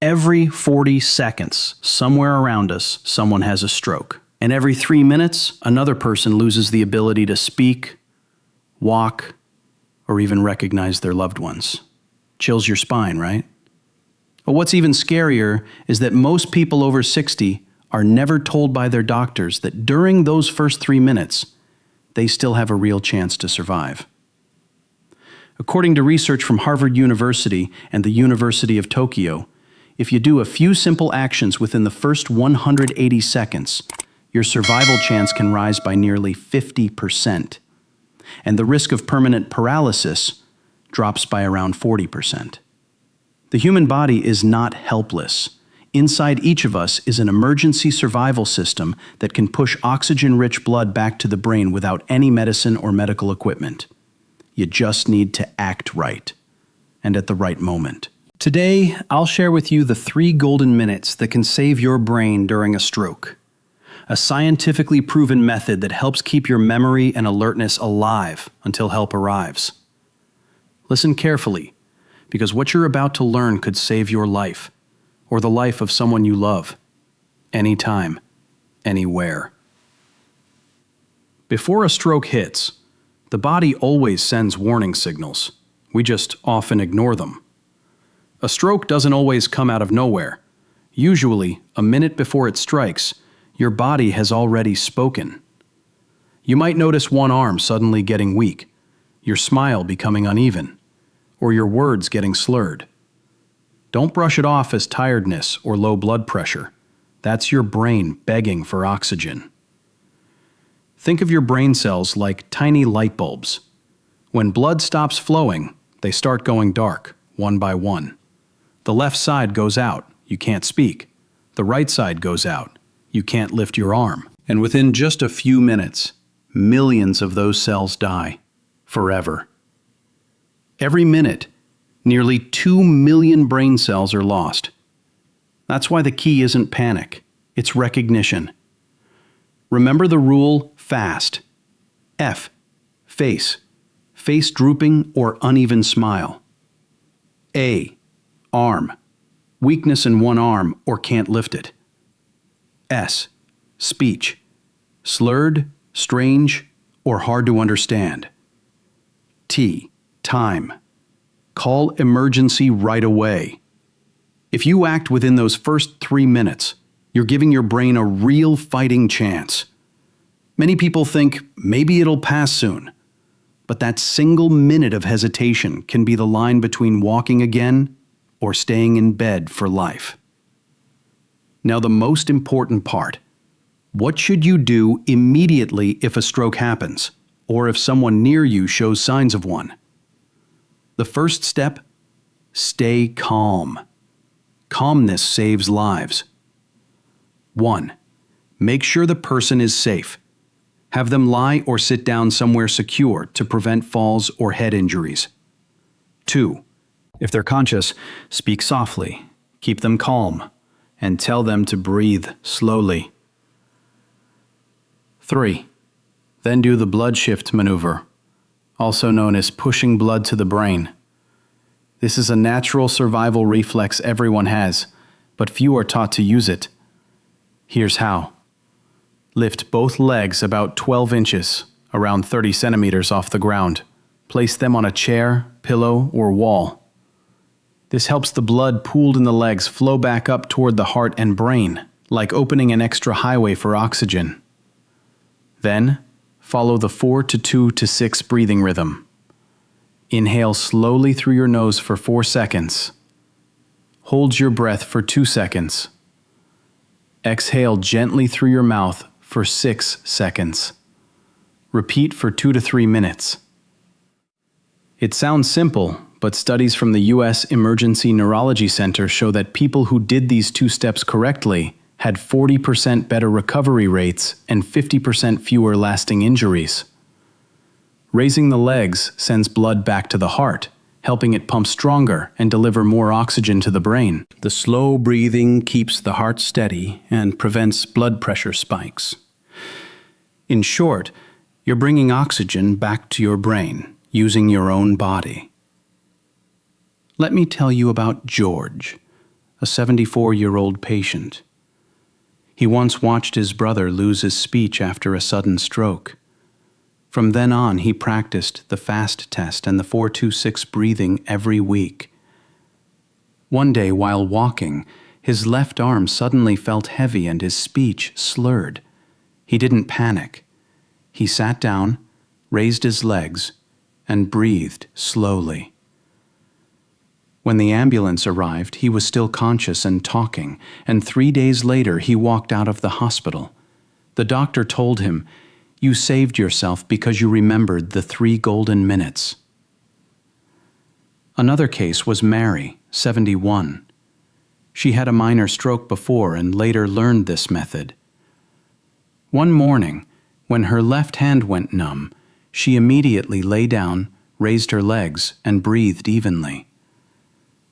Every 40 seconds, somewhere around us, someone has a stroke. And every 3 minutes, another person loses the ability to speak, walk, or even recognize their loved ones. Chills your spine, right? But what's even scarier is that most people over 60 are never told by their doctors that during those first 3 minutes, they still have a real chance to survive. According to research from Harvard University and the University of Tokyo, if you do a few simple actions within the first 180 seconds, your survival chance can rise by nearly 50%. And the risk of permanent paralysis drops by around 40%. The human body is not helpless. Inside each of us is an emergency survival system that can push oxygen-rich blood back to the brain without any medicine or medical equipment. You just need to act right, and at the right moment. Today, I'll share with you the 3 golden minutes that can save your brain during a stroke. A scientifically proven method that helps keep your memory and alertness alive until help arrives. Listen carefully, because what you're about to learn could save your life, or the life of someone you love, anytime, anywhere. Before a stroke hits, the body always sends warning signals. We just often ignore them. A stroke doesn't always come out of nowhere. Usually, a minute before it strikes, your body has already spoken. You might notice one arm suddenly getting weak, your smile becoming uneven, or your words getting slurred. Don't brush it off as tiredness or low blood pressure. That's your brain begging for oxygen. Think of your brain cells like tiny light bulbs. When blood stops flowing, they start going dark, one by one. The left side goes out, you can't speak. The right side goes out, you can't lift your arm. And within just a few minutes, millions of those cells die, forever. Every minute, nearly 2 million brain cells are lost. That's why the key isn't panic, it's recognition. Remember the rule fast. F, face drooping or uneven smile. A, arm, weakness in one arm or can't lift it. S, speech, slurred, strange, or hard to understand. T, time, call emergency right away. If you act within those first 3 minutes, you're giving your brain a real fighting chance. Many people think maybe it'll pass soon, but that single minute of hesitation can be the line between walking again or staying in bed for life. Now the most important part. What should you do immediately if a stroke happens, or if someone near you shows signs of one? The first step, stay calm. Calmness saves lives. 1. Make sure the person is safe. Have them lie or sit down somewhere secure to prevent falls or head injuries. 2. If they're conscious, speak softly, keep them calm, and tell them to breathe slowly. 3. Then do the blood shift maneuver, also known as pushing blood to the brain. This is a natural survival reflex everyone has, but few are taught to use it. Here's how. Lift both legs about 12 inches, around 30 centimeters off the ground. Place them on a chair, pillow, or wall. This helps the blood pooled in the legs flow back up toward the heart and brain, like opening an extra highway for oxygen. Then, follow the 4 to 2 to 6 breathing rhythm. Inhale slowly through your nose for 4 seconds. Hold your breath for 2 seconds. Exhale gently through your mouth for 6 seconds. Repeat for 2 to 3 minutes. It sounds simple, but studies from the U.S. Emergency Neurology Center show that people who did these 2 steps correctly had 40% better recovery rates and 50% fewer lasting injuries. Raising the legs sends blood back to the heart, helping it pump stronger and deliver more oxygen to the brain. The slow breathing keeps the heart steady and prevents blood pressure spikes. In short, you're bringing oxygen back to your brain using your own body. Let me tell you about George, a 74-year-old patient. He once watched his brother lose his speech after a sudden stroke. From then on, he practiced the FAST test and the 4-2-6 breathing every week. One day, while walking, his left arm suddenly felt heavy and his speech slurred. He didn't panic. He sat down, raised his legs, and breathed slowly. When the ambulance arrived, he was still conscious and talking, and 3 days later he walked out of the hospital. The doctor told him, "You saved yourself because you remembered the 3 golden minutes." Another case was Mary, 71. She had a minor stroke before and later learned this method. One morning, when her left hand went numb, she immediately lay down, raised her legs, and breathed evenly.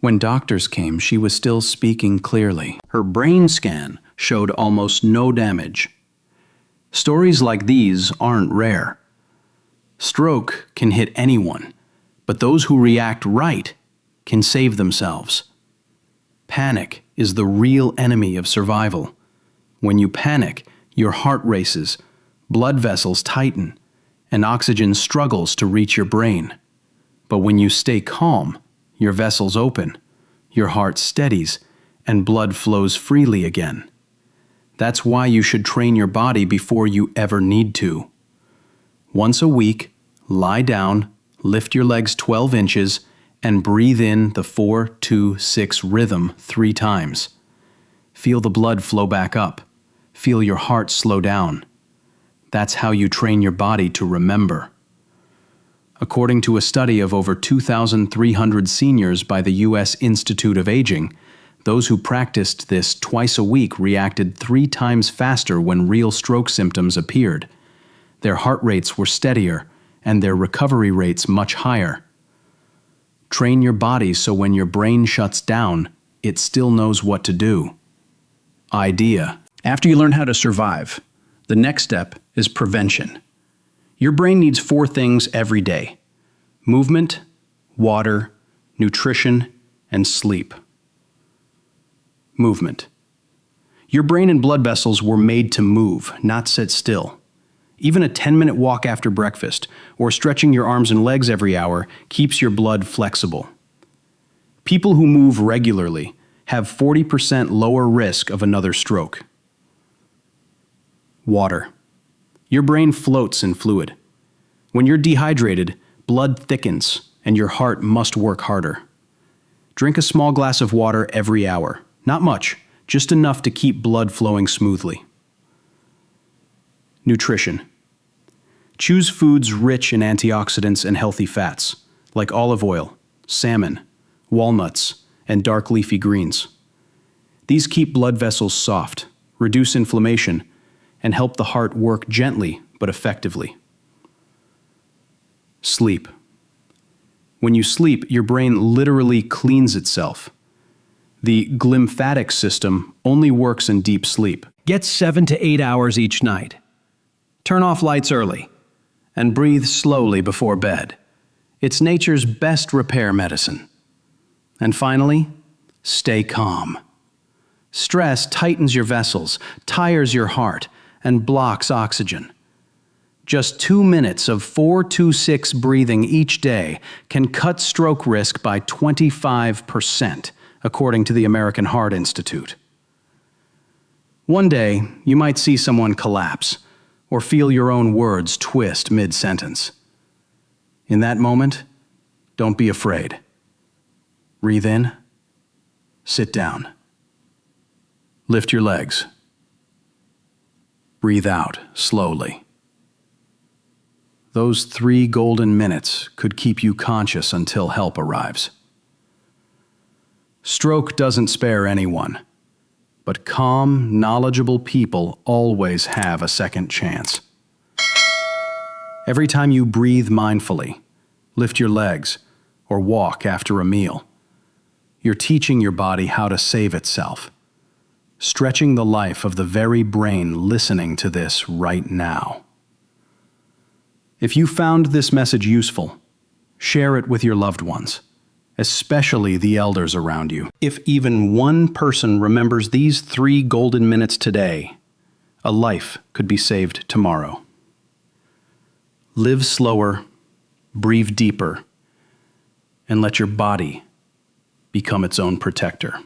When doctors came, she was still speaking clearly. Her brain scan showed almost no damage. Stories like these aren't rare. Stroke can hit anyone, but those who react right can save themselves. Panic is the real enemy of survival. When you panic, your heart races, blood vessels tighten, and oxygen struggles to reach your brain. But when you stay calm, your vessels open, your heart steadies, and blood flows freely again. That's why you should train your body before you ever need to. Once a week, lie down, lift your legs 12 inches, and breathe in the 4-2-6 rhythm 3 times. Feel the blood flow back up. Feel your heart slow down. That's how you train your body to remember. According to a study of over 2,300 seniors by the U.S. Institute of Aging, those who practiced this twice a week reacted 3 times faster when real stroke symptoms appeared. Their heart rates were steadier, and their recovery rates much higher. Train your body so when your brain shuts down, it still knows what to do. Idea. After you learn how to survive, the next step is prevention. Your brain needs 4 things every day: movement, water, nutrition, and sleep. Movement. Your brain and blood vessels were made to move, not sit still. Even a 10-minute walk after breakfast or stretching your arms and legs every hour keeps your blood flexible. People who move regularly have 40% lower risk of another stroke. Water. Your brain floats in fluid. When you're dehydrated, blood thickens and your heart must work harder. Drink a small glass of water every hour. Not much, just enough to keep blood flowing smoothly. Nutrition. Choose foods rich in antioxidants and healthy fats, like olive oil, salmon, walnuts, and dark leafy greens. These keep blood vessels soft, reduce inflammation, and help the heart work gently but effectively. Sleep. When you sleep, your brain literally cleans itself. The glymphatic system only works in deep sleep. Get 7 to 8 hours each night. Turn off lights early and breathe slowly before bed. It's nature's best repair medicine. And finally, stay calm. Stress tightens your vessels, tires your heart, and blocks oxygen. Just 2 minutes of 4-2-6 breathing each day can cut stroke risk by 25%, according to the American Heart Institute. One day, you might see someone collapse or feel your own words twist mid-sentence. In that moment, don't be afraid. Breathe in, sit down. Lift your legs. Breathe out slowly. Those 3 golden minutes could keep you conscious until help arrives. Stroke doesn't spare anyone, but calm, knowledgeable people always have a second chance. Every time you breathe mindfully, lift your legs, or walk after a meal, you're teaching your body how to save itself, stretching the life of the very brain listening to this right now. If you found this message useful, share it with your loved ones. especially the elders around you. If even one person remembers these 3 golden minutes today, a life could be saved tomorrow. Live slower, breathe deeper, and let your body become its own protector.